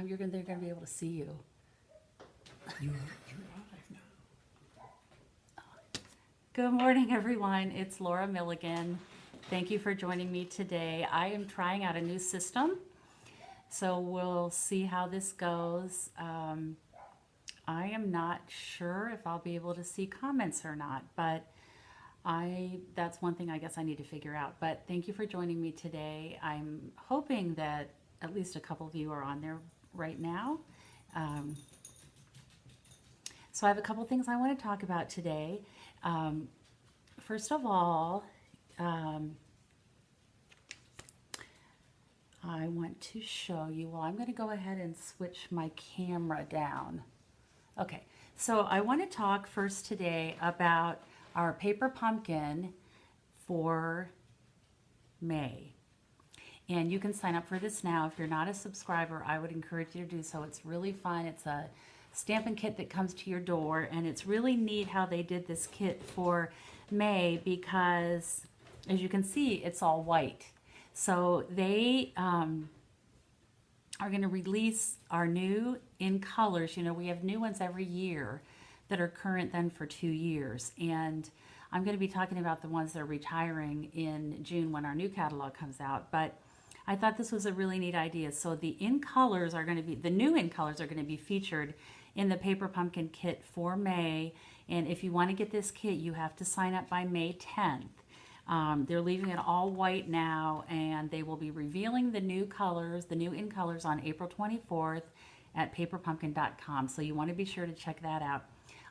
they're gonna be able to see you. You're live now. Good morning, everyone. It's Laura Milligan. Thank you for joining me today. I am trying out a new system, so we'll see how this goes. I am not sure if I'll be able to see comments or not, but that's one thing I guess I need to figure out. But thank you for joining me today. I'm hoping that at least a couple of you are on there right now. So I have a couple things I want to talk about today. First of all, I want to show you, well, I'm going to go ahead and switch my camera down. Okay, so I want to talk first today about our paper pumpkin for May. And you can sign up for this now. If you're not a subscriber, I would encourage you to do so. It's really fun. It's a stamping kit that comes to your door, and it's really neat how they did this kit for May because, as you can see, it's all white. So they are going to release our new in colors. You know, we have new ones every year that are current then for 2 years. And I'm going to be talking about the ones that are retiring in June when our new catalog comes out. But I thought this was a really neat idea. So the in colors are going to be, the new in colors are going to be featured in the Paper Pumpkin kit for May. And if you want to get this kit, you have to sign up by May 10th. They're leaving it all white now, and they will be revealing the new colors, the new in colors on April 24th at paperpumpkin.com. So you want to be sure to check that out.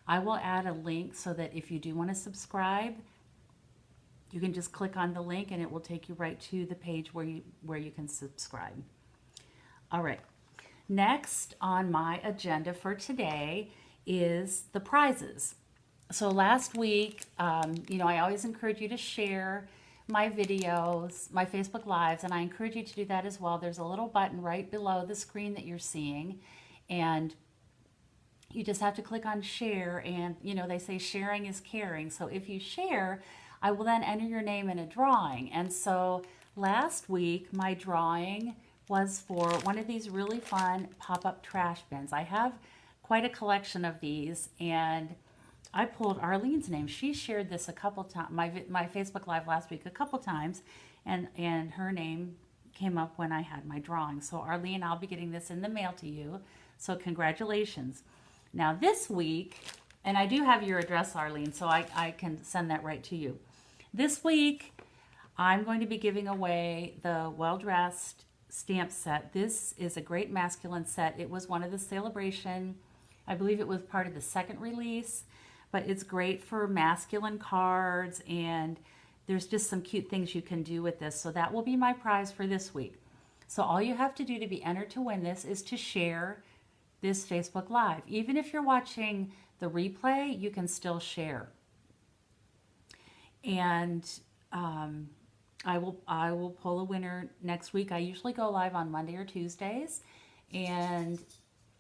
I will add a link so that if you do want to subscribe, you can just click on the link and it will take you right to the page where you can subscribe. All right. Next on my agenda for today is the prizes. So last week, you know, I always encourage you to share my videos, my Facebook Lives, and I encourage you to do that as well. There's a little button right below the screen that you're seeing, and you just have to click on share, and, you know, they say sharing is caring. So if you share, I will then enter your name in a drawing. And so last week, my drawing was for one of these really fun pop-up trash bins. I have quite a collection of these, and I pulled Arlene's name. She shared this a couple times, my Facebook Live last week a couple times, and her name came up when I had my drawing. So Arlene, I'll be getting this in the mail to you. So congratulations. Now this week, and I do have your address, Arlene, so I can send that right to you. This week, I'm going to be giving away the Well Dressed stamp set. This is a great masculine set. It was one of the celebration, I believe it was part of the second release, but it's great for masculine cards, and there's just some cute things you can do with this. So that will be my prize for this week. So all you have to do to be entered to win this is to share this Facebook Live. Even if you're watching the replay, you can still share. And I will pull a winner next week. I usually go live on Monday or Tuesdays, and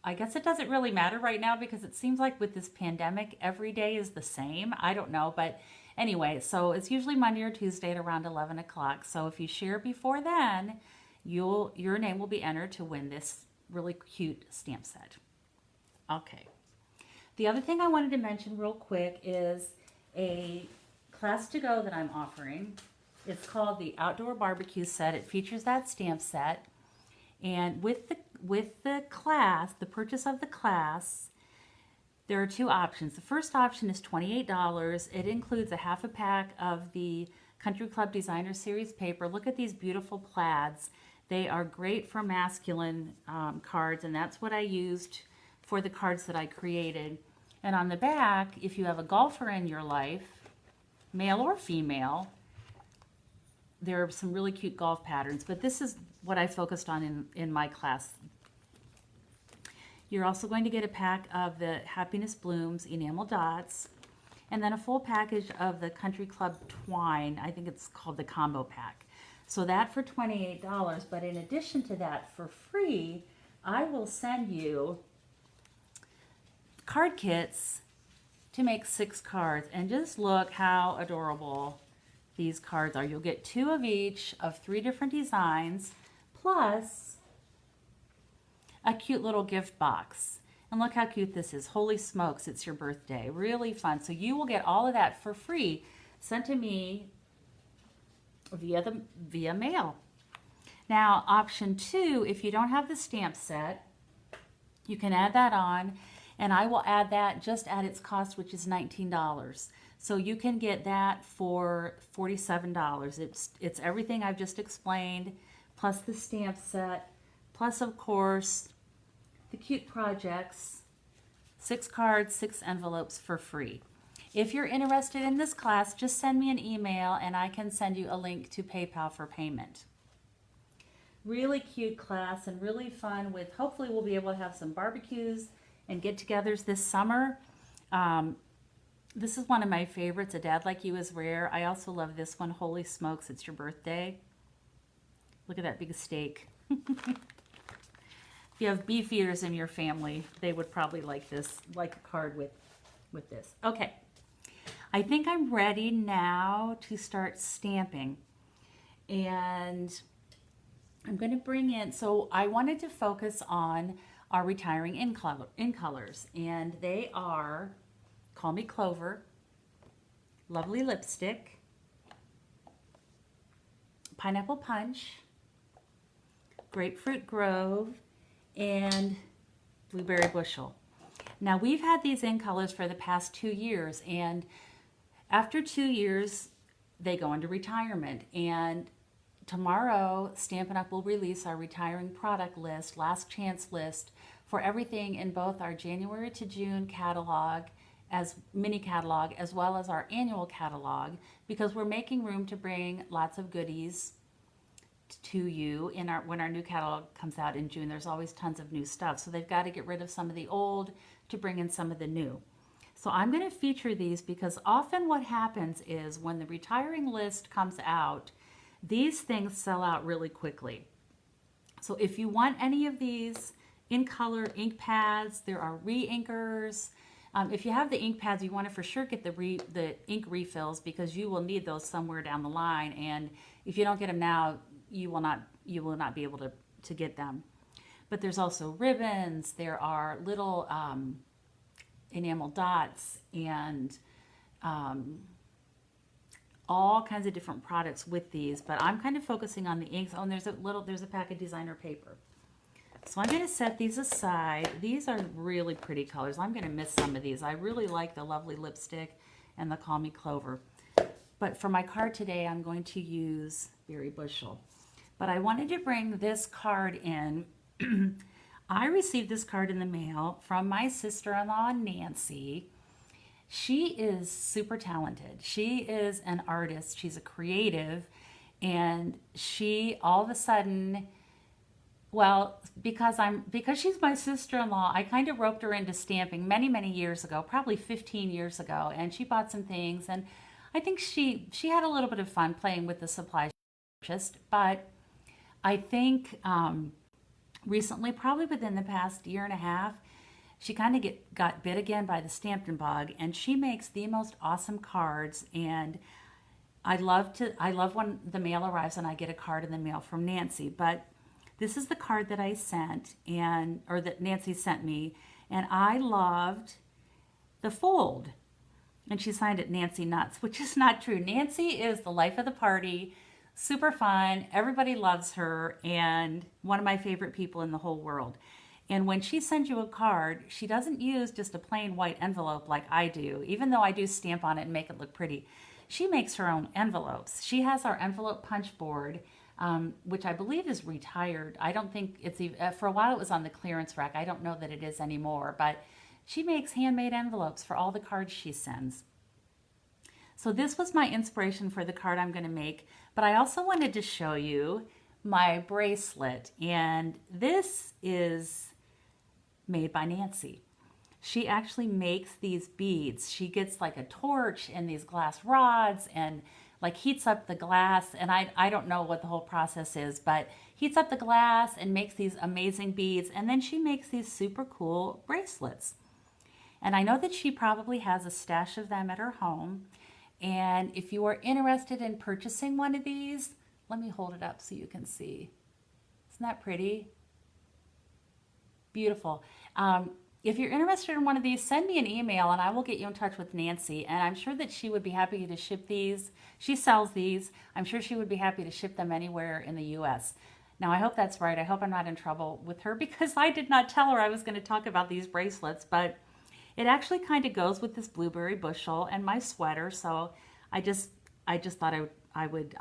I guess it doesn't really matter right now because it seems like with this pandemic, every day is the same. I don't know, but anyway, so it's usually Monday or Tuesday at around 11 o'clock. So if you share before then, your name will be entered to win this really cute stamp set. Okay. The other thing I wanted to mention real quick is a class to go that I'm offering. It's called the Outdoor Barbecue Set. It features that stamp set. And with the class, the purchase of the class, there are two options. The first option is $28. It includes a half a pack of the Country Club Designer Series paper. Look at these beautiful plaids. They are great for masculine cards, and that's what I used for the cards that I created. And on the back, if you have a golfer in your life, male or female, there are some really cute golf patterns, but this is what I focused on in my class. You're also going to get a pack of the Happiness Blooms enamel dots, and then a full package of the Country Club twine. I think it's called the combo pack. So that for $28, but in addition to that, for free, I will send you card kits to make 6 cards, and just look how adorable these cards are. You'll get 2 of each of 3 different designs, plus a cute little gift box. And look how cute this is. Holy smokes, it's your birthday. Really fun. So you will get all of that for free sent to me via mail. Now, option 2, if you don't have the stamp set, you can add that on, and I will add that just at its cost, which is $19. So you can get that for $47. It's everything I've just explained, plus the stamp set, plus, of course, the cute projects, 6 cards, 6 envelopes for free. If you're interested in this class, just send me an email and I can send you a link to PayPal for payment. Really cute class and really fun with, hopefully we'll be able to have some barbecues and get-togethers this summer. This is one of my favorites. A Dad Like You is rare. I also love this one. Holy smokes, it's your birthday. Look at that big steak. If you have beef eaters in your family, they would probably like this, like a card with this. Okay, I think I'm ready now to start stamping. And I'm going to bring in, so I wanted to focus on our retiring in colors, and they are Call Me Clover, Lovely Lipstick, Pineapple Punch, Grapefruit Grove, and Blueberry Bushel. Now we've had these in colors for the past 2 years, and after 2 years they go into retirement, and tomorrow Stampin' Up! Will release our retiring product list, last chance list, for everything in both our January to June catalog, as mini catalog, as well as our annual catalog, because we're making room to bring lots of goodies to you in when our new catalog comes out in June. There's always tons of new stuff, so they've got to get rid of some of the old to bring in some of the new. So I'm going to feature these because often what happens is when the retiring list comes out, these things sell out really quickly. So if you want any of these in color ink pads, there are re-inkers. If you have the ink pads, you want to for sure get the ink refills, because you will need those somewhere down the line, and if you don't get them now, you will not be able to get them. But there's also ribbons, there are little enamel dots, and all kinds of different products with these, but I'm kind of focusing on the inks. Oh, and there's a pack of designer paper. So I'm going to set these aside. These are really pretty colors. I'm going to miss some of these. I really like the Lovely Lipstick and the Call Me Clover. But for my card today, I'm going to use Berry Bushel. But I wanted to bring this card in. I received this card in the mail from my sister-in-law, Nancy. She is super talented. She is an artist. She's a creative. And she all of a sudden, well, because she's my sister-in-law, I kind of roped her into stamping many, many years ago, probably 15 years ago. And she bought some things. And I think she had a little bit of fun playing with the supplies she purchased. But I think recently, probably within the past year and a half, she kind of got bit again by the Stampin' bug, and she makes the most awesome cards. And I love when the mail arrives and I get a card in the mail from Nancy. But this is the card that I sent, or that Nancy sent me, and I loved the fold. And she signed it Nancy Nuts, which is not true. Nancy is the life of the party, super fun, everybody loves her, and one of my favorite people in the whole world. And when she sends you a card, she doesn't use just a plain white envelope like I do, even though I do stamp on it and make it look pretty. She makes her own envelopes. She has our envelope punch board, which I believe is retired. I don't think it's even, for a while it was on the clearance rack. I don't know that it is anymore, but she makes handmade envelopes for all the cards she sends. So this was my inspiration for the card I'm going to make, but I also wanted to show you my bracelet, and this is made by Nancy. She actually makes these beads. She gets like a torch and these glass rods and like heats up the glass, and I don't know what the whole process is, but heats up the glass and makes these amazing beads, and then she makes these super cool bracelets. And I know that she probably has a stash of them at her home, and if you are interested in purchasing one of these, let me hold it up so you can see. Isn't that pretty? Beautiful. If you're interested in one of these, send me an email and I will get you in touch with Nancy. And I'm sure that she would be happy to ship these. She sells these. I'm sure she would be happy to ship them anywhere in the U.S. Now, I hope that's right. I hope I'm not in trouble with her because I did not tell her I was going to talk about these bracelets, but it actually kind of goes with this blueberry bushel and my sweater. So I just thought I would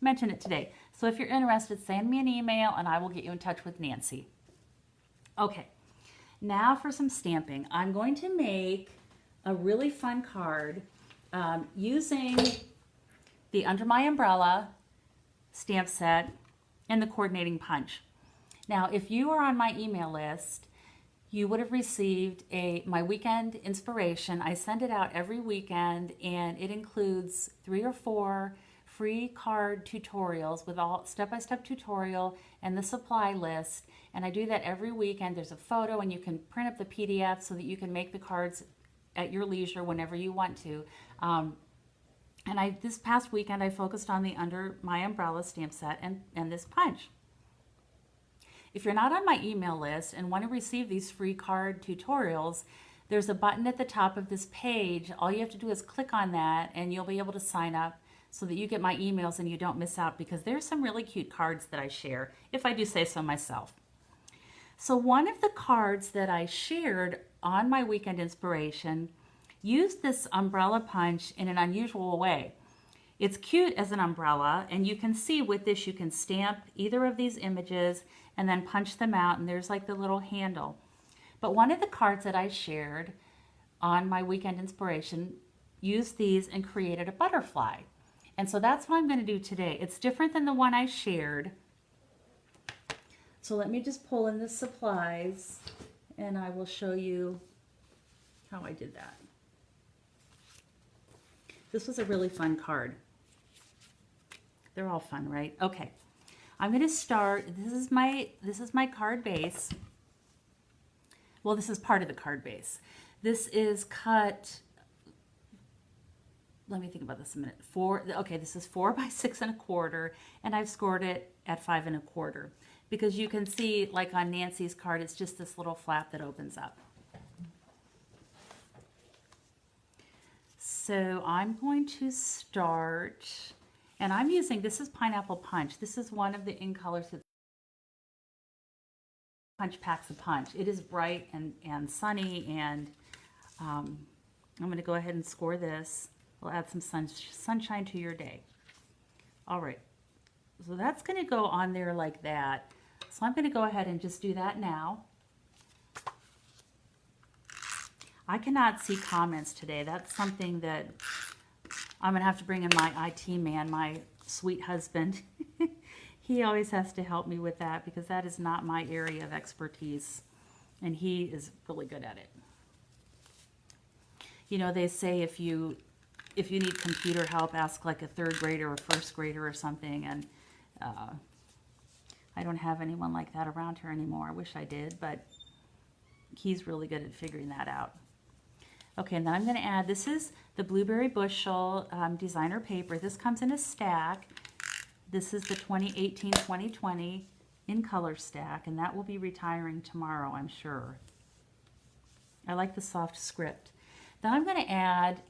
mention it today. So if you're interested, send me an email and I will get you in touch with Nancy. Okay. Now for some stamping. I'm going to make a really fun card using the Under My Umbrella stamp set and the coordinating punch. Now, if you are on my email list, you would have received my weekend inspiration. I send it out every weekend and it includes 3 or 4 free card tutorials with all step-by-step tutorial and the supply list. And I do that every weekend. There's a photo and you can print up the PDF so that you can make the cards at your leisure whenever you want to. And this past weekend I focused on the Under My Umbrella stamp set and this punch. If you're not on my email list and want to receive these free card tutorials, there's a button at the top of this page. All you have to do is click on that and you'll be able to sign up so that you get my emails and you don't miss out because there's some really cute cards that I share, if I do say so myself. So one of the cards that I shared on my weekend inspiration used this umbrella punch in an unusual way. It's cute as an umbrella, and you can see with this you can stamp either of these images and then punch them out, and there's like the little handle. But one of the cards that I shared on my weekend inspiration used these and created a butterfly. And so that's what I'm going to do today. It's different than the one I shared. So let me just pull in the supplies and I will show you how I did that. This was a really fun card. They're all fun, right? Okay. I'm going to start. This is my card base. Well, this is part of the card base. This is cut. Let me think about this a minute. Okay, this is 4 by 6 1/4, and I've scored it at 5 1/4 because you can see, like on Nancy's card, it's just this little flap that opens up. So I'm going to start, and I'm using, this is Pineapple Punch. This is one of the in colors that Punch packs a punch. It is bright and sunny, and I'm going to go ahead and score this. We'll add some sunshine to your day. All right, so that's going to go on there like that. So I'm going to go ahead and just do that now. I cannot see comments today. That's something that I'm going to have to bring in my IT man, my sweet husband. He always has to help me with that because that is not my area of expertise, and he is really good at it. You know, they say if you need computer help, ask like a 3rd grader or 1st grader or something, and I don't have anyone like that around here anymore. I wish I did, but he's really good at figuring that out. Okay, and then I'm going to add, this is the Blueberry Bushel designer paper. This comes in a stack. This is the 2018-2020 in color stack, and that will be retiring tomorrow, I'm sure. I like the soft script. Then I'm going to add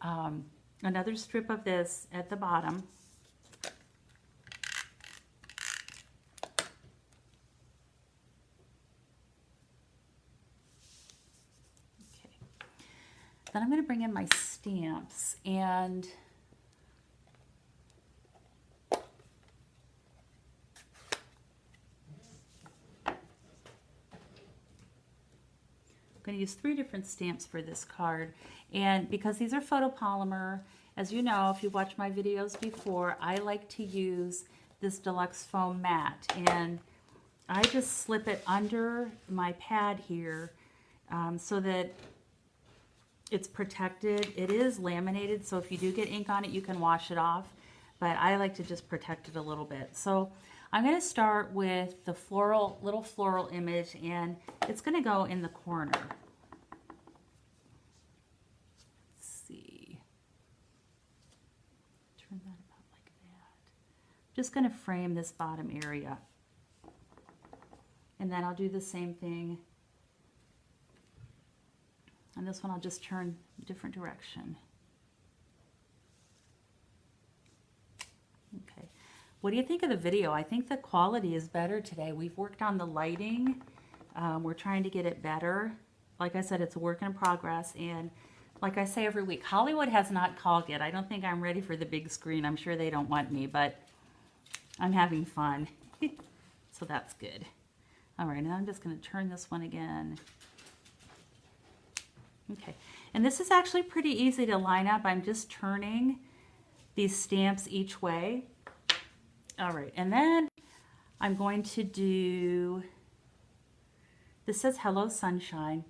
another strip of this at the bottom. Okay. Then I'm going to bring in my stamps, and I'm going to use 3 different stamps for this card, and because these are photopolymer, as you know, if you watched my videos before, I like to use this deluxe foam mat, and I just slip it under my pad here so that it's protected. It is laminated, so if you do get ink on it, you can wash it off, but I like to just protect it a little bit. So I'm going to start with the little floral image, and it's going to go in the corner. Let's see. Turn that about like that. Just going to frame this bottom area. And then I'll do the same thing And this one I'll just turn a different direction. Okay. What do you think of the video? I think the quality is better today. We've worked on the lighting. We're trying to get it better. Like I said, it's a work in progress. And like I say every week, Hollywood has not called yet. I don't think I'm ready for the big screen. I'm sure they don't want me, but I'm having fun. So that's good. All right, now I'm just going to turn this one again. Okay, and this is actually pretty easy to line up. I'm just turning these stamps each way. All right, and then I'm going to do, this says Hello Sunshine,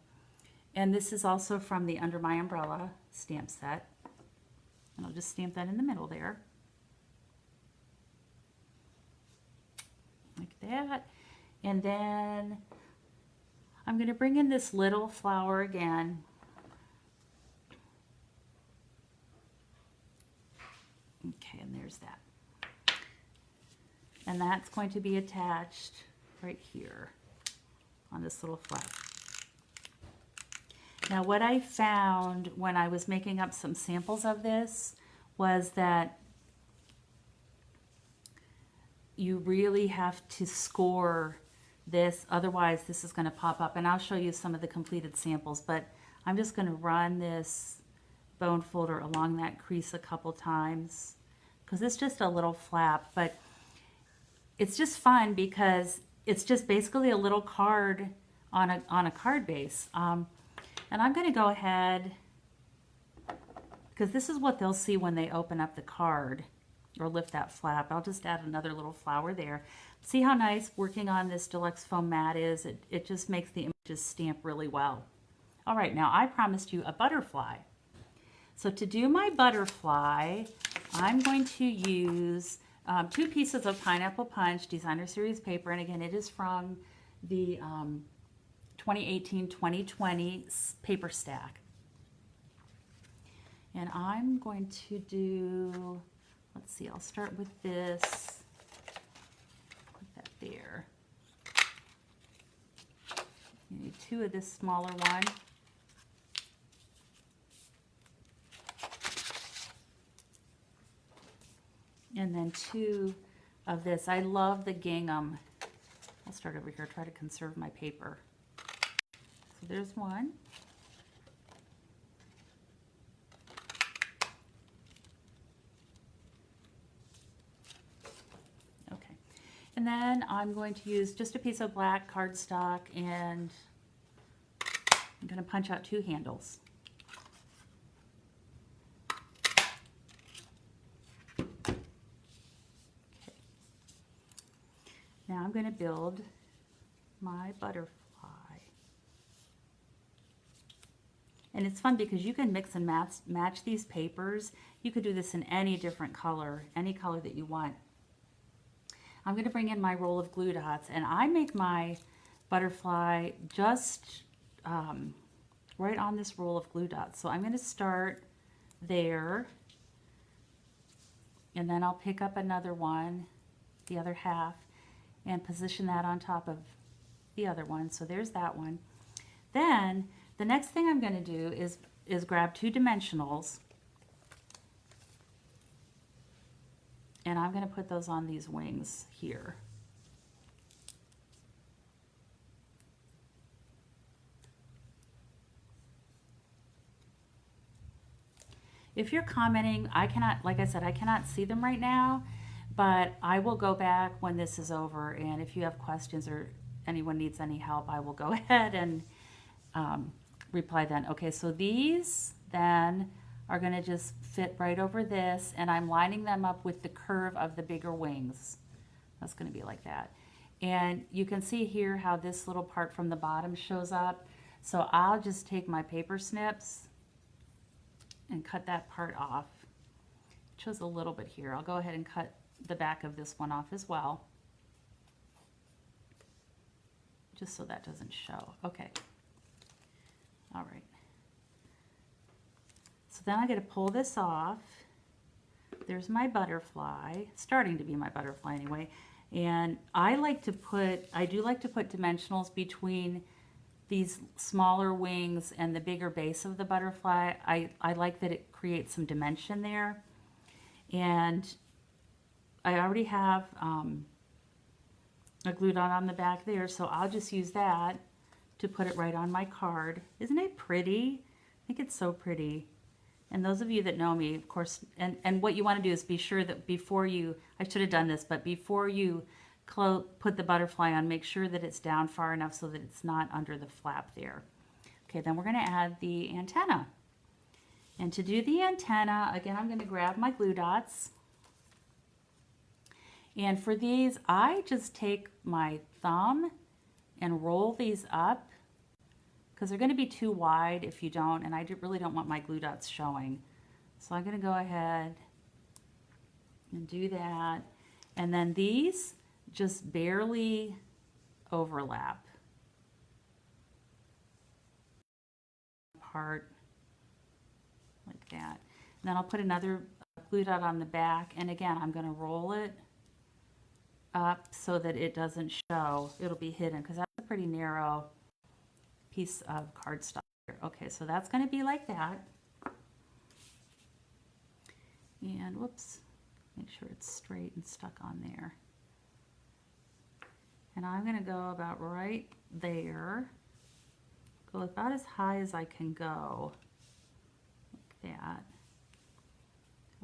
and this is also from the Under My Umbrella stamp set. And I'll just stamp that in the middle there. Like that. And then I'm going to bring in this little flower again. Okay, and there's that. And that's going to be attached right here on this little flap. Now what I found when I was making up some samples of this was that you really have to score this, otherwise this is going to pop up. And I'll show you some of the completed samples, but I'm just going to run this bone folder along that crease a couple times because it's just a little flap, but it's just fun because it's just basically a little card on a card base. And I'm going to go ahead, because this is what they'll see when they open up the card or lift that flap. I'll just add another little flower there. See how nice working on this deluxe foam mat is? It just makes the images stamp really well. All right, now I promised you a butterfly. So to do my butterfly, I'm going to use 2 pieces of Pineapple Punch Designer Series paper. And again, it is from the 2018-2020 paper stack. And I'm going to do, let's see, I'll start with this. Put that there. You need 2 of this smaller one. And then 2 of this. I love the gingham. I'll start over here, try to conserve my paper. So there's one. Okay. And then I'm going to use just a piece of black cardstock, and I'm going to punch out 2 handles. Now I'm going to build my butterfly. And it's fun because you can mix and match these papers. You could do this in any different color, any color that you want. I'm going to bring in my roll of glue dots, and I make my butterfly just right on this roll of glue dots. So I'm going to start there, and then I'll pick up another one, the other half, and position that on top of the other one. So there's that one. Then the next thing I'm going to do is grab 2 dimensionals, and I'm going to put those on these wings here. If you're commenting, I cannot, like I said, I cannot see them right now, but I will go back when this is over, and if you have questions or anyone needs any help, I will go ahead and reply then. Okay, so these then are going to just fit right over this, and I'm lining them up with the curve of the bigger wings. That's going to be like that. And you can see here how this little part from the bottom shows up. So I'll just take my paper snips and cut that part off. It shows a little bit here. I'll go ahead and cut the back of this one off as well, just so that doesn't show. Okay. All right. So then I got to pull this off. There's my butterfly, starting to be my butterfly anyway. And I do like to put dimensionals between these smaller wings and the bigger base of the butterfly. I like that it creates some dimension there. And I already have a glue dot on the back there, so I'll just use that to put it right on my card. Isn't it pretty? I think it's so pretty. And those of you that know me, of course, and what you want to do is be sure that before you, I should have done this, but before you put the butterfly on, make sure that it's down far enough so that it's not under the flap there. Okay, then we're going to add the antenna. And to do the antenna, again, I'm going to grab my glue dots. And for these, I just take my thumb and roll these up because they're going to be too wide if you don't, and I really don't want my glue dots showing. So I'm going to go ahead and do that. And then these just barely overlap. Part like that. And then I'll put another glue dot on the back, and again, I'm going to roll it up so that it doesn't show. It'll be hidden because that's a pretty narrow piece of cardstock here. Okay, so that's going to be like that. And whoops, make sure it's straight and stuck on there. And I'm going to go about right there. Go about as high as I can go. Like that.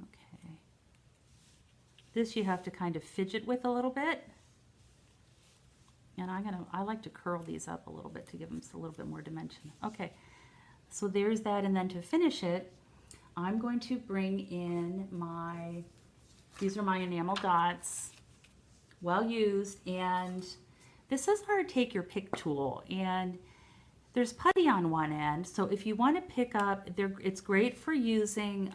Okay. This you have to kind of fidget with a little bit. And I like to curl these up a little bit to give them a little bit more dimension. Okay, so there's that. And then to finish it, I'm going to bring in these are my enamel dots, well used. And this is our take your pick tool. And there's putty on one end. So if you want to pick up, it's great for using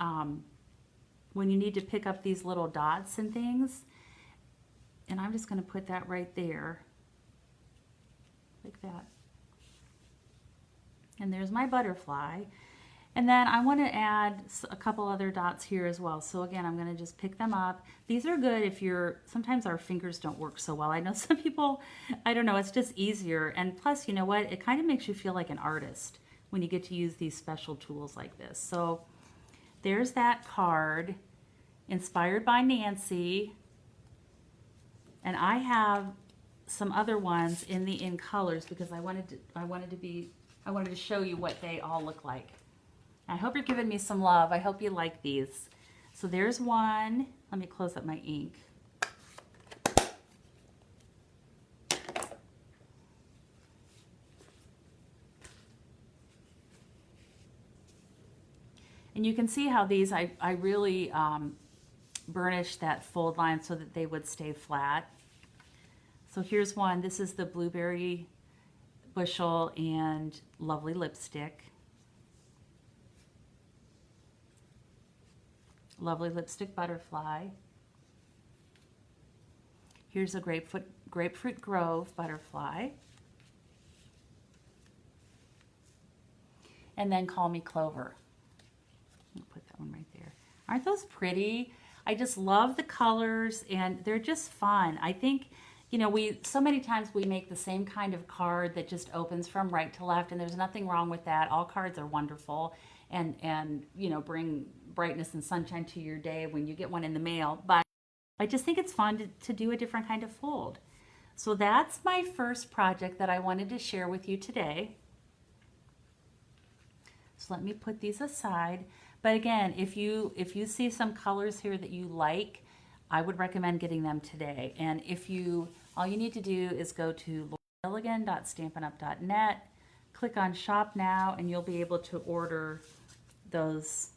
when you need to pick up these little dots and things. And I'm just going to put that right there. Like that. And there's my butterfly. And then I want to add a couple other dots here as well. So again, I'm going to just pick them up. These are good if sometimes our fingers don't work so well. I know some people, I don't know, it's just easier. And plus, you know what? It kind of makes you feel like an artist when you get to use these special tools like this. So there's that card, inspired by Nancy. And I have some other ones in colors because I wanted to show you what they all look like. I hope you're giving me some love. I hope you like these. So there's one. Let me close up my ink. And you can see how these, I really burnished that fold line so that they would stay flat. So here's one. This is the blueberry bushel and lovely lipstick. Lovely lipstick butterfly. Here's a grapefruit grove butterfly. And then Call Me Clover. I'll put that one right there. Aren't those pretty? I just love the colors and they're just fun. I think, you know, so many times we make the same kind of card that just opens from right to left, and there's nothing wrong with that. All cards are wonderful and you know, bring brightness and sunshine to your day when you get one in the mail. But I just think it's fun to do a different kind of fold. So that's my first project that I wanted to share with you today. So let me put these aside. But again, if you see some colors here that you like, I would recommend getting them today. And all you need to do is go to lauragilligan.stampinup.net, click on Shop Now, and you'll be able to order those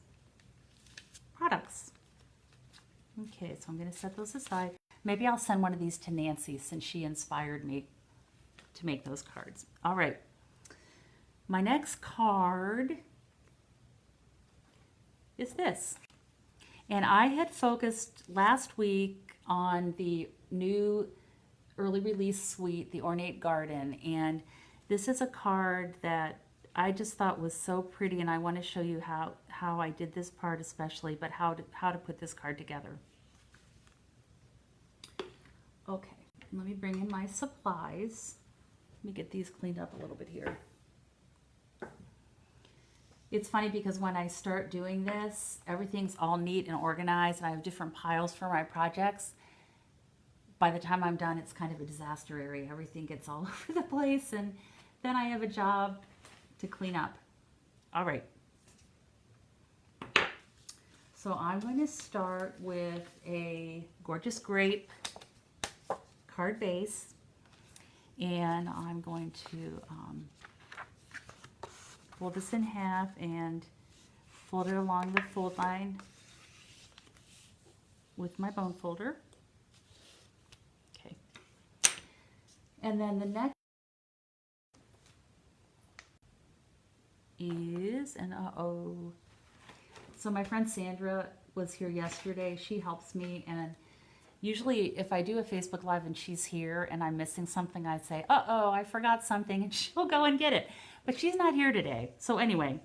products. Okay, so I'm going to set those aside. Maybe I'll send one of these to Nancy since she inspired me to make those cards. All right, my next card is this. And I had focused last week on the new early release suite, the Ornate Garden. And this is a card that I just thought was so pretty, and I want to show you how I did this part especially, but how to put this card together. Okay, let me bring in my supplies. Let me get these cleaned up a little bit here. It's funny because when I start doing this, everything's all neat and organized, and I have different piles for my projects. By the time I'm done, it's kind of a disaster area. Everything gets all over the place, and then I have a job to clean up. All right. So I'm going to start with a gorgeous grape card base, and I'm going to fold this in half and fold it along the fold line with my bone folder. Okay. And then the next is, and so my friend Sandra was here yesterday. She helps me, and usually if I do a Facebook Live and she's here and I'm missing something, I say, uh-oh, I forgot something, and she'll go and get it. But she's not here today. So anyway,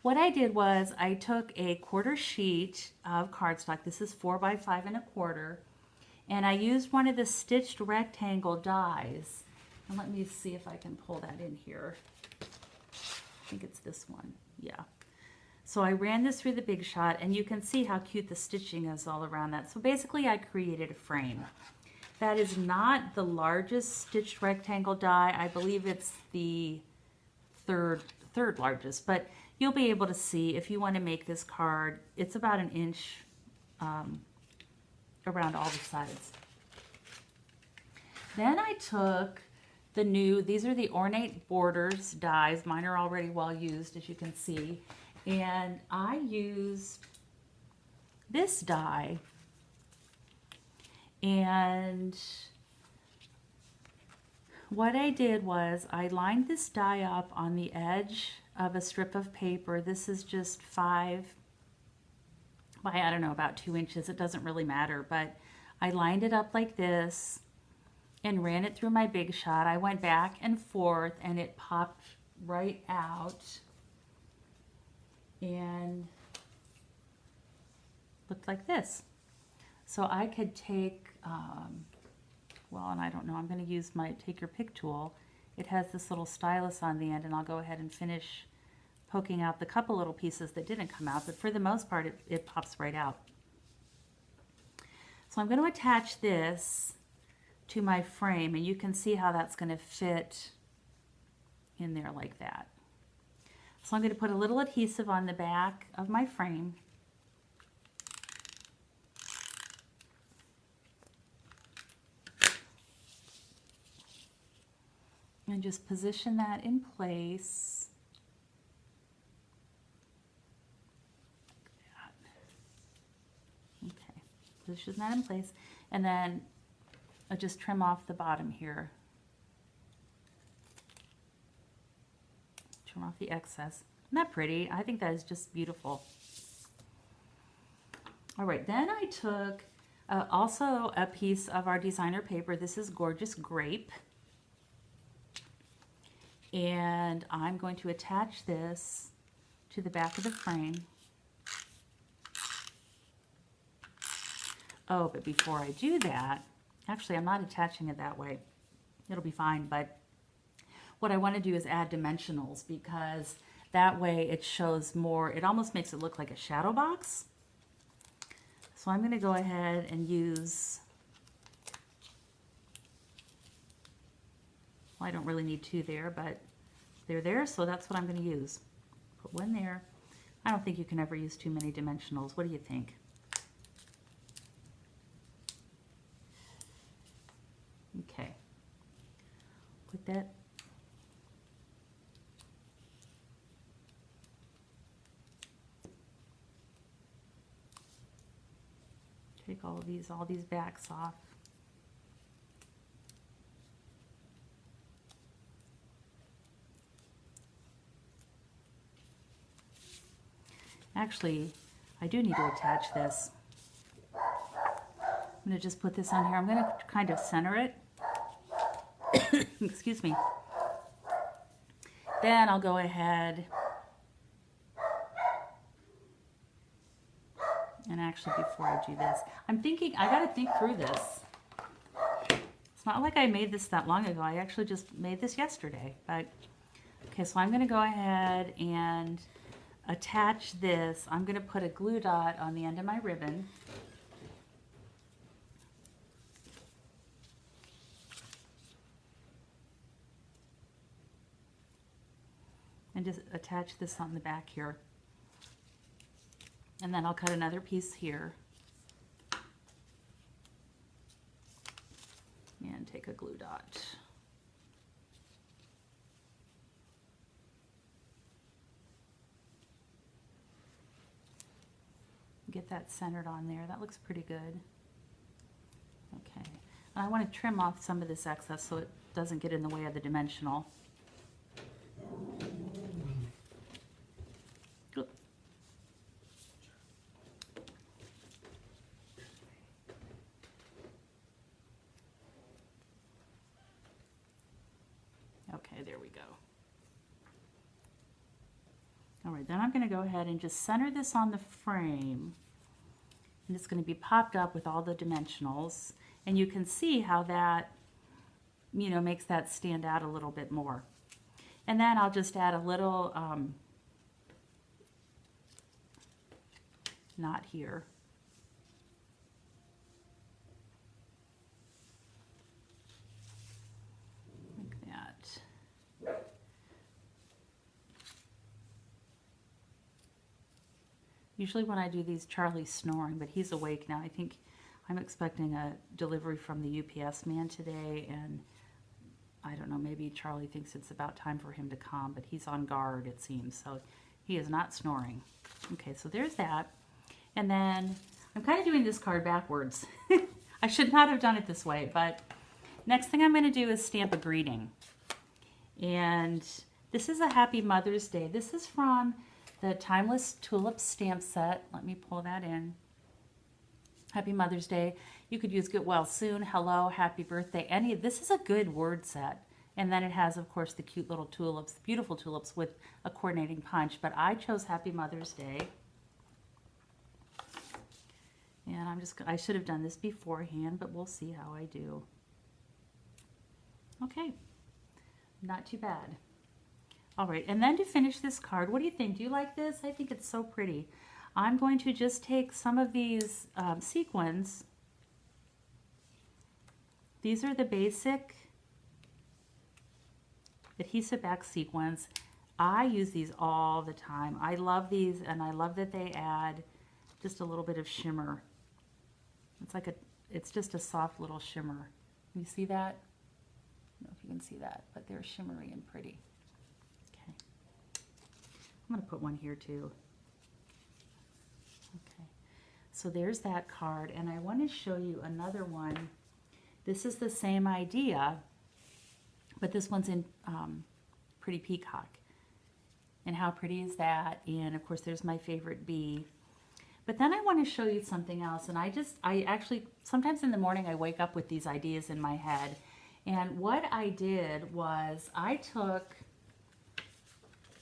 what I did was I took a quarter sheet of cardstock. This is 4 by 5 1/4. And I used one of the stitched rectangle dies. And let me see if I can pull that in here. I think it's this one. Yeah. So I ran this through the Big Shot, and you can see how cute the stitching is all around that. So basically I created a frame. That is not the largest stitched rectangle die. I believe it's the third largest, but you'll be able to see if you want to make this card. It's about 1 inch around all the sides. Then I took these are the Ornate Borders dies. Mine are already well used, as you can see. And I used this die, and what I did was I lined this die up on the edge of a strip of paper. This is just 5 by, I don't know, about 2 inches. It doesn't really matter, but I lined it up like this and ran it through my Big Shot. I went back and forth, and it popped right out and looked like this. So I could take, well, and I don't know, I'm going to use my Take Your Pick tool. It has this little stylus on the end, and I'll go ahead and finish poking out the couple little pieces that didn't come out, but for the most part, it pops right out. So I'm going to attach this to my frame, and you can see how that's going to fit in there like that. So I'm going to put a little adhesive on the back of my frame. And just position that in place. Like that. Okay, position that in place. And then I'll just trim off the bottom here. Trim off the excess. Isn't that pretty? I think that is just beautiful. All right, then I took also a piece of our designer paper. This is Gorgeous Grape. And I'm going to attach this to the back of the frame. Oh, but before I do that, actually I'm not attaching it that way. It'll be fine, but what I want to do is add dimensionals, because that way it shows more, it almost makes it look like a shadow box. So I'm going to go ahead and use, well, I don't really need 2 there, but they're there, so that's what I'm going to use. Put 1 there. I don't think you can ever use too many dimensionals. What do you think? Okay. Put that. Take all these backs off. Actually, I do need to attach this. I'm going to just put this on here. I'm going to kind of center it. Excuse me. Then I'll go ahead and actually, before I do this, I'm thinking, I got to think through this. It's not like I made this that long ago. I actually just made this yesterday. But Okay, so I'm going to go ahead and attach this. I'm going to put a glue dot on the end of my ribbon. And just attach this on the back here. And then I'll cut another piece here. And take a glue dot. Get that centered on there. That looks pretty good. Okay. And I want to trim off some of this excess so it doesn't get in the way of the dimensional. Oop. Okay, there we go. All right, then I'm going to go ahead and just center this on the frame. And it's going to be popped up with all the dimensionals. And you can see how that, you know, makes that stand out a little bit more. And then I'll just add a little knot here. Like that. Usually when I do these, Charlie's snoring, but he's awake now. I think I'm expecting a delivery from the UPS man today, and I don't know, maybe Charlie thinks it's about time for him to come, but he's on guard, it seems, so he is not snoring. Okay, so there's that. And then I'm kind of doing this card backwards. I should not have done it this way, but next thing I'm going to do is stamp a greeting. And this is a Happy Mother's Day. This is from the Timeless Tulip stamp set. Let me pull that in. Happy Mother's Day. You could use Get Well Soon, Hello, Happy Birthday, any. This is a good word set. And then it has, of course, the cute little tulips, beautiful tulips with a coordinating punch. But I chose Happy Mother's Day. And I should have done this beforehand, but we'll see how I do. Okay, not too bad. All right, and then to finish this card, what do you think? Do you like this? I think it's so pretty. I'm going to just take some of these sequins. These are the basic adhesive back sequins. I use these all the time. I love these, and I love that they add just a little bit of shimmer. It's just a soft little shimmer. You see that? I don't know if you can see that, but they're shimmery and pretty. Okay. I'm going to put one here too. Okay. So there's that card, and I want to show you another one. This is the same idea, but this one's in Pretty Peacock. And how pretty is that? And of course, there's my favorite bee. But then I want to show you something else. And I actually, sometimes in the morning, I wake up with these ideas in my head. And what I did was I took,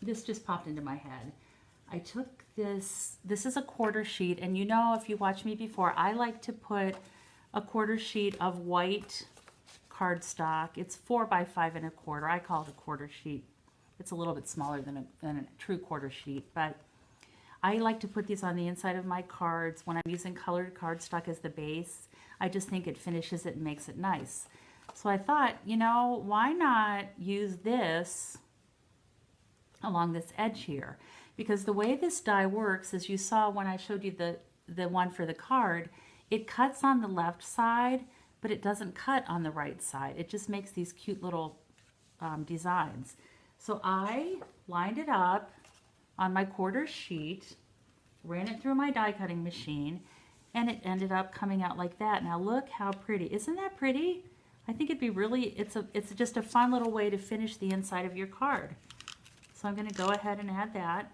this just popped into my head. I took this is a quarter sheet. And you know, if you watched me before, I like to put a quarter sheet of white cardstock. It's 4 by 5 1/4. I call it a quarter sheet. It's a little bit smaller than a true quarter sheet, but I like to put these on the inside of my cards when I'm using colored cardstock as the base. I just think it finishes it and makes it nice. So I thought, you know, why not use this along this edge here? Because the way this die works, as you saw when I showed you the one for the card, it cuts on the left side, but it doesn't cut on the right side. It just makes these cute little designs. So I lined it up on my quarter sheet, ran it through my die cutting machine, and it ended up coming out like that. Now look how pretty. Isn't that pretty? I think it'd be really, it's just a fun little way to finish the inside of your card. So I'm going to go ahead and add that.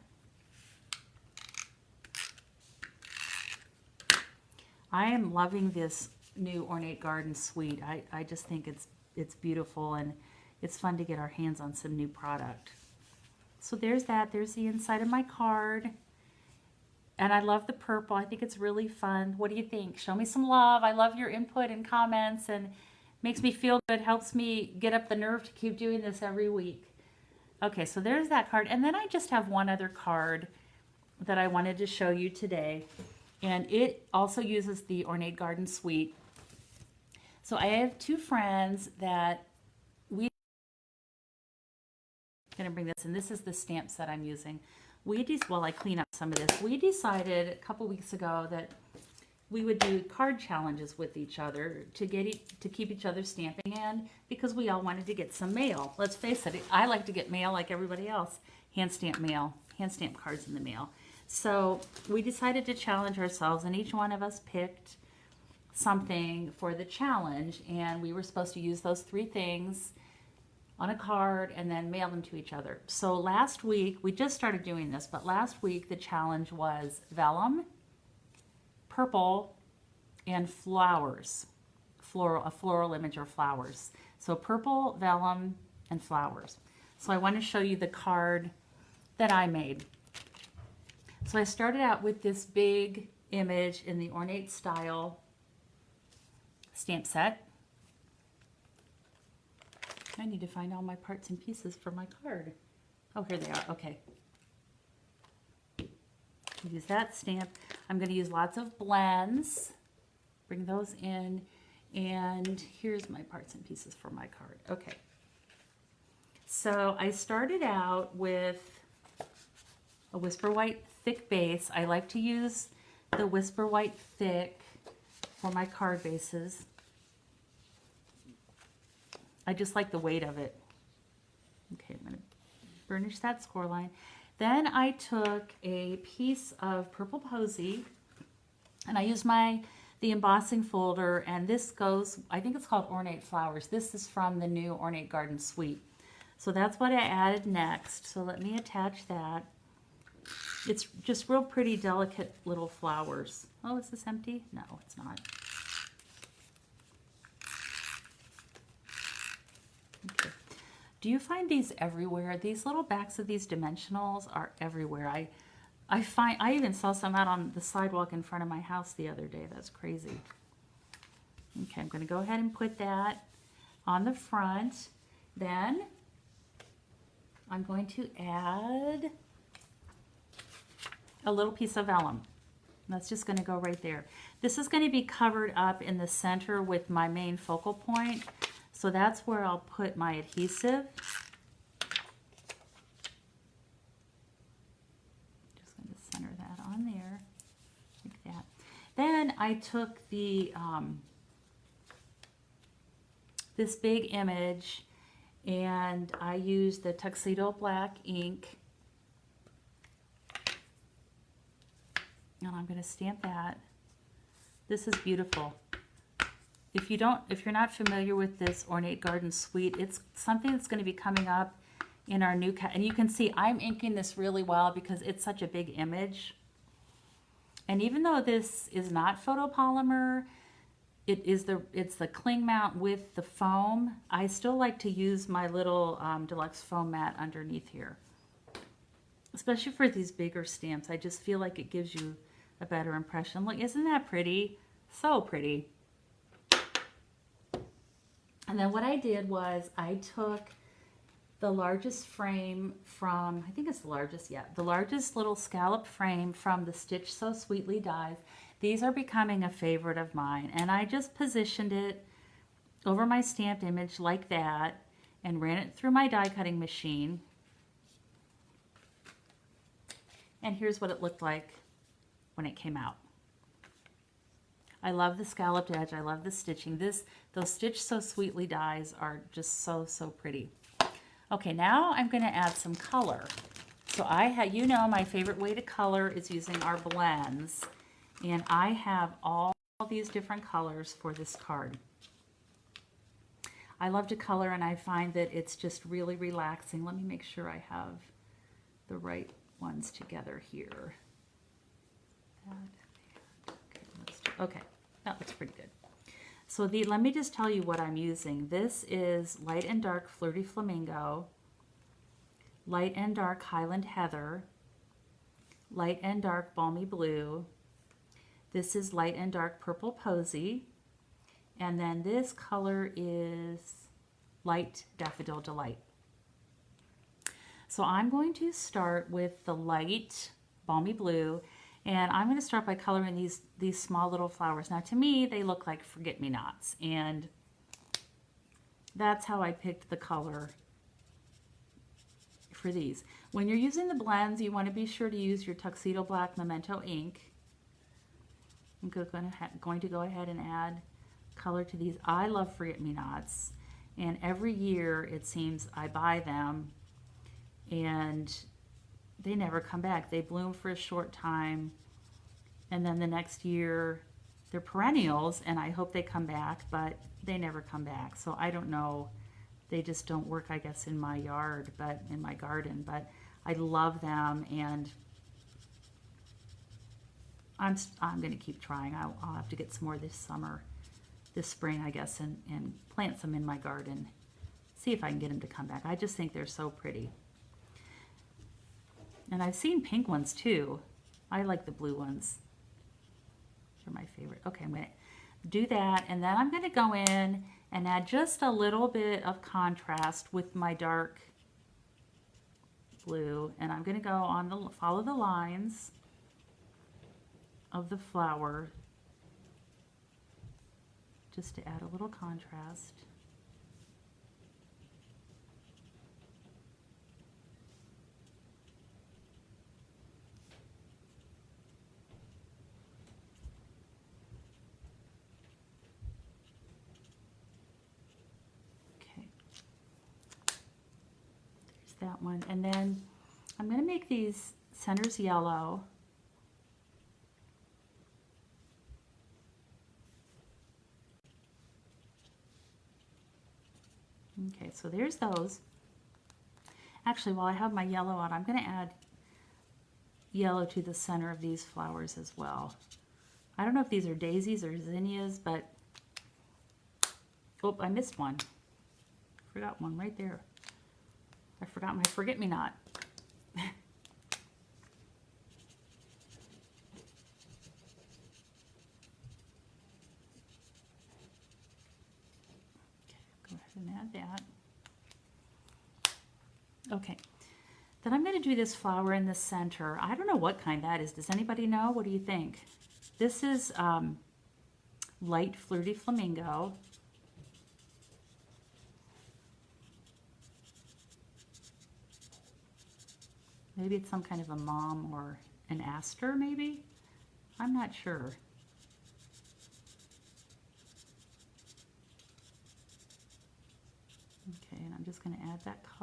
I am loving this new Ornate Garden Suite. I just think it's beautiful, and it's fun to get our hands on some new product. So there's that. There's the inside of my card. And I love the purple. I think it's really fun. What do you think? Show me some love. I love your input and comments, and makes me feel good, helps me get up the nerve to keep doing this every week. Okay, so there's that card. And then I just have one other card that I wanted to show you today. And it also uses the Ornate Garden Suite. So I have two friends that we going to bring this in. This is the stamp set I'm using. While I clean up some of this, we decided a couple weeks ago that we would do card challenges with each other to keep each other stamping, and because we all wanted to get some mail. Let's face it, I like to get mail like everybody else. Hand stamp mail, hand stamp cards in the mail. So we decided to challenge ourselves, and each one of us picked something for the challenge, and we were supposed to use those three things on a card and then mail them to each other. So last week, we just started doing this, but last week the challenge was vellum, purple, and flowers, a floral image or flowers. So purple, vellum, and flowers. So I want to show you the card that I made. So I started out with this big image in the ornate style stamp set. I need to find all my parts and pieces for my card. Oh, here they are. Okay. Use that stamp. I'm going to use lots of blends. Bring those in. And here's my parts and pieces for my card. Okay. So I started out with a Whisper White thick base. I like to use the Whisper White thick for my card bases. I just like the weight of it. Okay, I'm going to burnish that score line. Then I took a piece of purple posy and I used the embossing folder, and this goes, I think it's called Ornate Flowers. This is from the new Ornate Garden Suite. So that's what I added next. So let me attach that. It's just real pretty, delicate little flowers. Oh, is this empty? No, it's not. Okay. Do you find these everywhere? These little backs of these dimensionals are everywhere. I even saw some out on the sidewalk in front of my house the other day. That's crazy. Okay, I'm going to go ahead and put that on the front. Then I'm going to add a little piece of vellum. That's just going to go right there. This is going to be covered up in the center with my main focal point. So that's where I'll put my adhesive. Just going to center that on there, like that. Then I took the this big image, and I used the Tuxedo Black ink, and I'm going to stamp that. This is beautiful. If you're not familiar with this Ornate Garden Suite, it's something that's going to be coming up in our new and you can see I'm inking this really well because it's such a big image. And even though this is not photopolymer, it's the cling mount with the foam, I still like to use my little deluxe foam mat underneath here. Especially for these bigger stamps, I just feel like it gives you a better impression. Look, isn't that pretty? So pretty. And then what I did was I took the largest frame from, I think it's the largest, yeah, the largest little scallop frame from the Stitch So Sweetly dies. These are becoming a favorite of mine. And I just positioned it over my stamped image like that and ran it through my die cutting machine. And here's what it looked like when it came out. I love the scalloped edge. I love the stitching. Those Stitch So Sweetly dies are just so, so pretty. Okay, now I'm going to add some color. So my favorite way to color is using our blends. And I have all these different colors for this card. I love to color, and I find that it's just really relaxing. Let me make sure I have the right ones together here. Okay, that looks pretty good. So let me just tell you what I'm using. This is Light and Dark Flirty Flamingo, Light and Dark Highland Heather, Light and Dark Balmy Blue. This is Light and Dark Purple Posy. And then this color is Light Daffodil Delight. So I'm going to start with the light balmy blue, and I'm going to start by coloring these small little flowers. Now to me, they look like forget-me-nots, and that's how I picked the color for these. When you're using the blends, you want to be sure to use your Tuxedo Black Memento ink. I'm going to go ahead and add color to these. I love forget-me-nots, and every year it seems I buy them and they never come back. They bloom for a short time, and then the next year they're perennials, and I hope they come back, but they never come back. So I don't know. They just don't work, I guess, in my yard, but in my garden. But I love them, and I'm going to keep trying. I'll have to get some more this spring, I guess, and plant some in my garden. See if I can get them to come back. I just think they're so pretty. And I've seen pink ones too. I like the blue ones. They're my favorite. Okay, I'm going to do that, and then I'm going to go in and add just a little bit of contrast with my dark blue, and I'm going to go on follow the lines of the flower just to add a little contrast. Okay, there's that one, and then I'm going to make these centers yellow. Okay, so there's those. Actually, while I have my yellow on, I'm going to add yellow to the center of these flowers as well. I don't know if these are daisies or zinnias, but oh, I missed one. Forgot one right there. I forgot my forget-me-not. Okay, go ahead and add that. Okay, then I'm going to do this flower in the center. I don't know what kind that is. Does anybody know? What do you think? This is light flirty flamingo. Maybe it's some kind of a mom or an aster, maybe? I'm not sure. Okay, and I'm just going to add that color.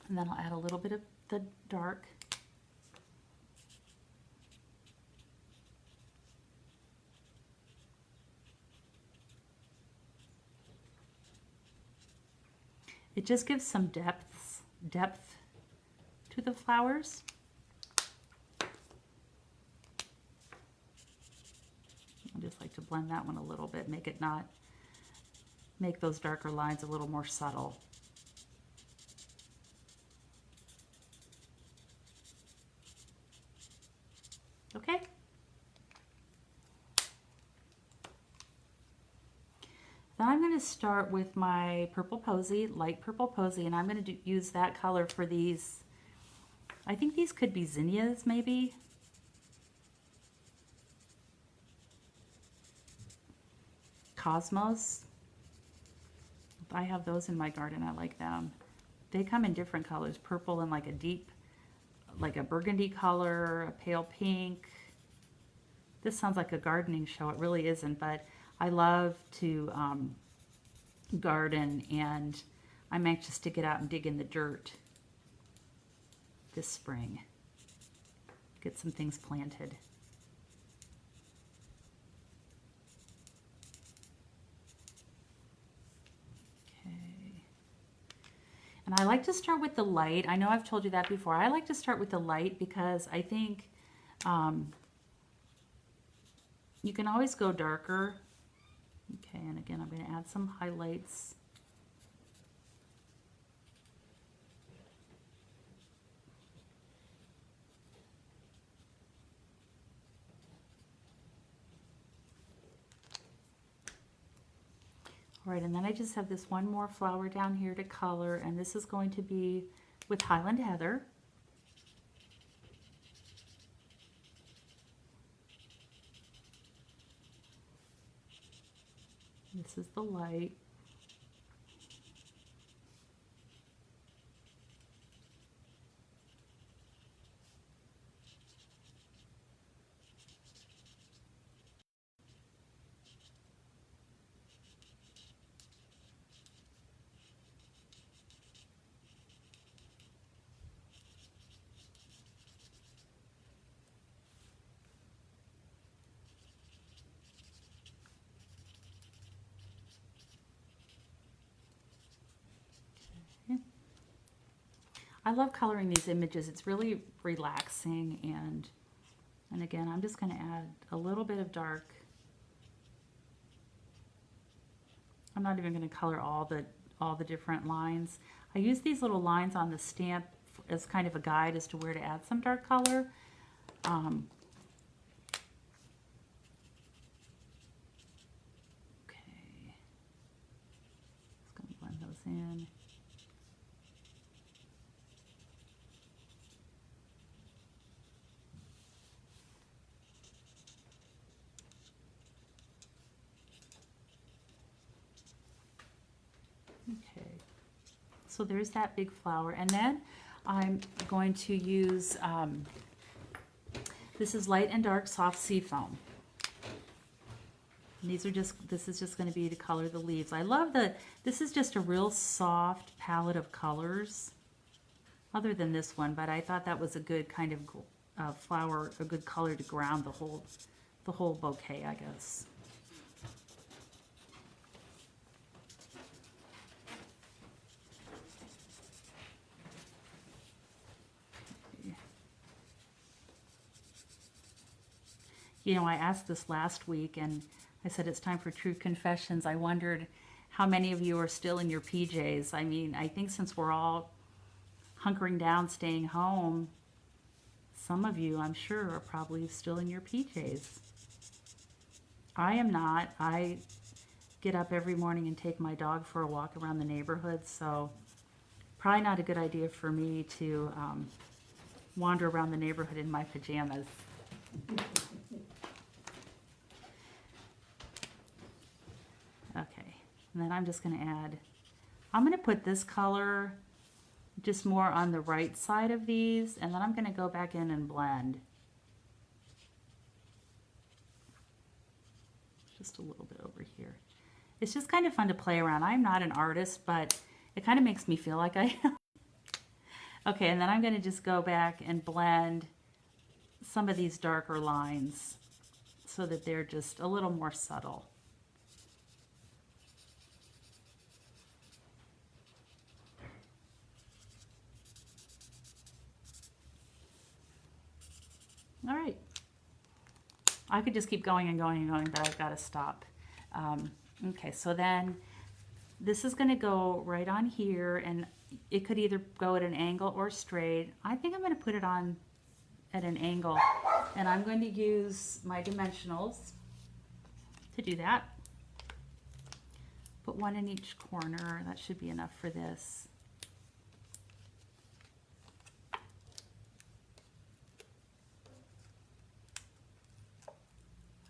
And then I'll add a little bit of the dark. It just gives some depth to the flowers. I just like to blend that one a little bit, make those darker lines a little more subtle. Okay. Then I'm going to start with my purple posy, light purple posy, and I'm going to use that color for these. I think these could be zinnias, maybe. Cosmos. I have those in my garden. I like them. They come in different colors, purple and like a deep, like a burgundy color, a pale pink. This sounds like a gardening show. It really isn't, but I love to garden, and I'm anxious to get out and dig in the dirt this spring. Get some things planted. Okay. And I like to start with the light. I know I've told you that before. I like to start with the light because I think you can always go darker. Okay, and again, I'm going to add some highlights. All right, and then I just have this one more flower down here to color, and this is going to be with Highland Heather. This is the light. I love coloring these images. It's really relaxing, and again, I'm just going to add a little bit of dark. I'm not even going to color all the different lines. I use these little lines on the stamp as kind of a guide as to where to add some dark color. Okay, just going to blend those in. Okay, so there's that big flower, and then I'm going to use, this is light and dark soft sea foam. And this is just going to be to color the leaves. I love this is just a real soft palette of colors, other than this one, but I thought that was a good kind of flower, a good color to ground the whole bouquet, I guess. You know, I asked this last week, and I said it's time for Truth Confessions. I wondered how many of you are still in your PJs. I mean, I think since we're all hunkering down, staying home, some of you, I'm sure, are probably still in your PJs. I am not. I get up every morning and take my dog for a walk around the neighborhood, so probably not a good idea for me to wander around the neighborhood in my pajamas. Okay, and then I'm just going to add, I'm going to put this color just more on the right side of these, and then I'm going to go back in and blend. Just a little bit over here. It's just kind of fun to play around. I'm not an artist, but it kind of makes me feel like I am. Okay, and then I'm going to just go back and blend some of these darker lines so that they're just a little more subtle. All right. I could just keep going and going and going, but I've got to stop. Okay, so then this is going to go right on here, and it could either go at an angle or straight. I think I'm going to put it on at an angle, and I'm going to use my dimensionals to do that. Put one in each corner. That should be enough for this.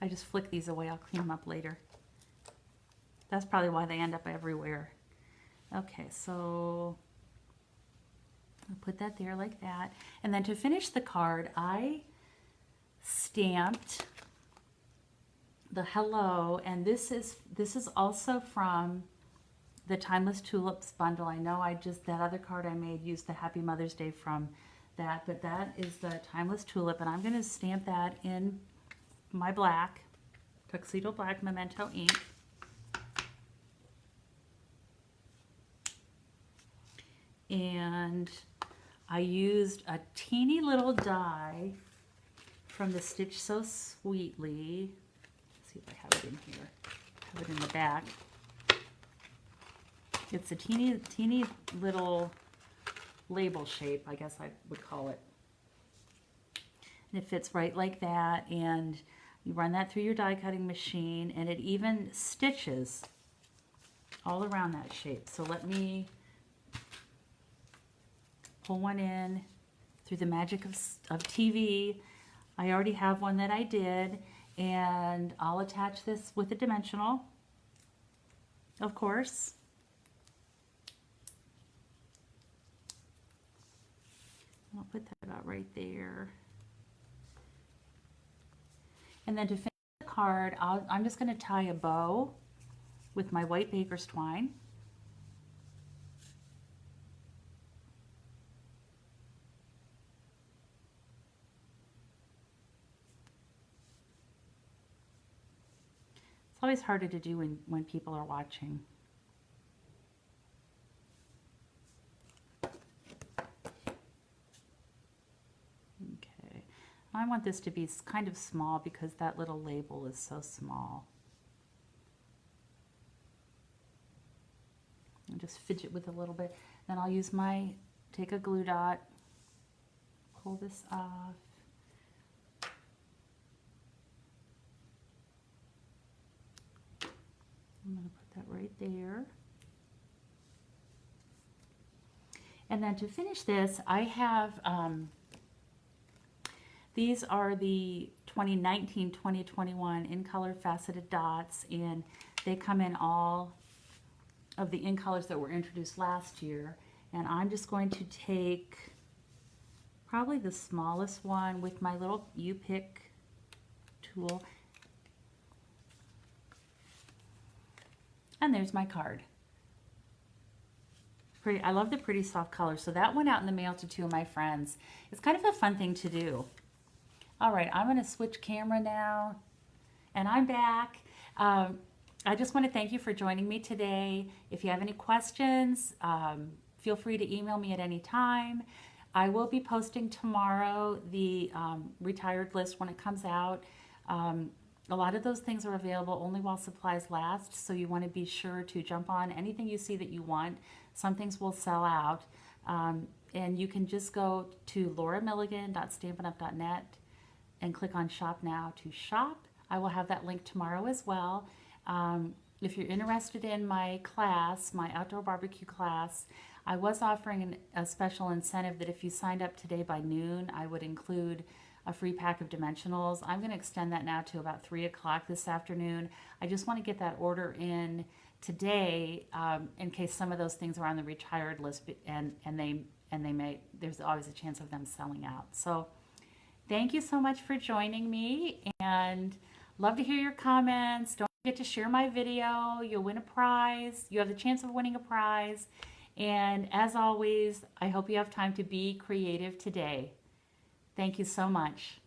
I just flick these away. I'll clean them up later. That's probably why they end up everywhere. Okay, so I'll put that there like that. And then to finish the card, I stamped the hello, and this is also from the Timeless Tulips bundle. I know that other card I made used the Happy Mother's Day from that, but that is the Timeless Tulip, and I'm going to stamp that in my black, Tuxedo Black Memento ink. And I used a teeny little die from the Stitch So Sweetly. Let's see if I have it in here. I have it in the back. It's a teeny little label shape, I guess I would call it. And it fits right like that, and you run that through your die cutting machine, and it even stitches all around that shape. So let me pull one in through the magic of TV. I already have one that I did, and I'll attach this with a dimensional, of course. I'll put that about right there. And then to finish the card, I'm just going to tie a bow with my white baker's twine. It's always harder to do when people are watching. Okay, I want this to be kind of small because that little label is so small. I'll just fidget with a little bit. Then I'll use take a glue dot, pull this off. I'm going to put that right there. And then to finish this, I have, these are the 2019-2021 in color faceted dots, and they come in all of the in colors that were introduced last year. And I'm just going to take probably the smallest one with my little U-pick tool. And there's my card. Pretty, I love the pretty soft color. So that went out in the mail to 2 of my friends. It's kind of a fun thing to do. All right, I'm gonna switch camera now, and I'm back. I just want to thank you for joining me today. If you have any questions, feel free to email me at any time. I will be posting tomorrow the retired list when it comes out. A lot of those things are available only while supplies last, so you want to be sure to jump on anything you see that you want. Some things will sell out, and you can just go to lauramilligan.stampinup.net and click on Shop Now to shop. I will have that link tomorrow as well. If you're interested in my class, my outdoor barbecue class, I was offering a special incentive that if you signed up today by noon, I would include a free pack of dimensionals. I'm going to extend that now to about 3 o'clock this afternoon. I just want to get that order in today in case some of those things are on the retired list, and they may, there's always a chance of them selling out. So thank you so much for joining me, and love to hear your comments. Don't forget to share my video. You'll win a prize. You have the chance of winning a prize. And as always, I hope you have time to be creative today. Thank you so much.